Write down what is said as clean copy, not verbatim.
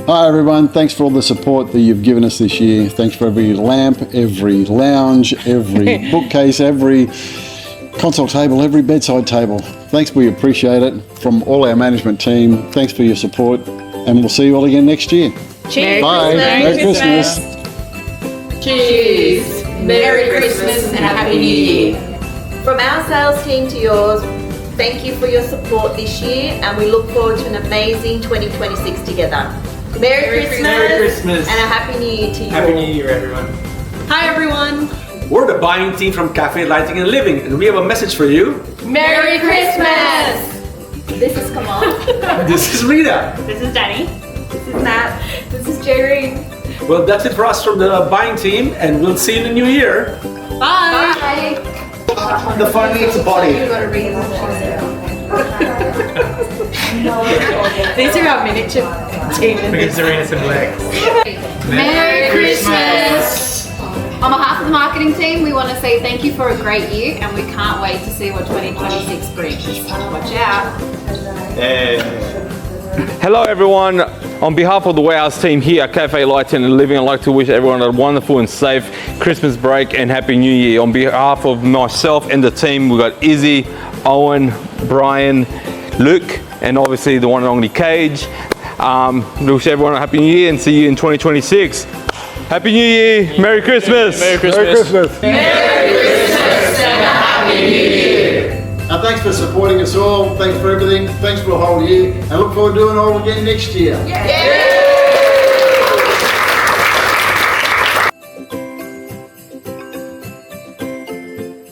Hi everyone, thanks for all the support that you've given us this year. Thanks for every lamp, every lounge, every bookcase, every console table, every bedside table. Thanks, we appreciate it. From all our management team, thanks for your support, and we'll see you all again next year. Cheers. Bye. Merry Christmas. Cheers. Merry Christmas and Happy New Year. From our sales team to yours, thank you for your support this year, and we look forward to an amazing 2026 together. Merry Christmas and a Happy New Year to you. Happy New Year, everyone. Hi everyone. We're the buying team from Cafe Lighting and Living, and we have a message for you. Merry Christmas. This is Kamal. This is Rita. This is Danny. This is Matt. This is Jerry. Well, that's it for us from the buying team, and we'll see you in the new year. Bye. Bye. The fun needs a body. These are our miniature team. Because Serena's in legs. Merry Christmas. On behalf of the marketing team, we want to say thank you for a great year, and we can't wait to see what 2026 brings. Watch out. Hello everyone, on behalf of the warehouse team here at Cafe Lighting and Living, I'd like to wish everyone a wonderful and safe Christmas break and Happy New Year. On behalf of myself and the team, we've got Izzy, Owen, Brian, Luke, and obviously the one and only Cage. We wish everyone a Happy New Year and see you in 2026. Happy New Year, Merry Christmas! Merry Christmas. Merry Christmas and a Happy New Year. Thanks for supporting us all. Thanks for everything. Thanks for the whole year. And look forward to doing it all again next year. Yeah.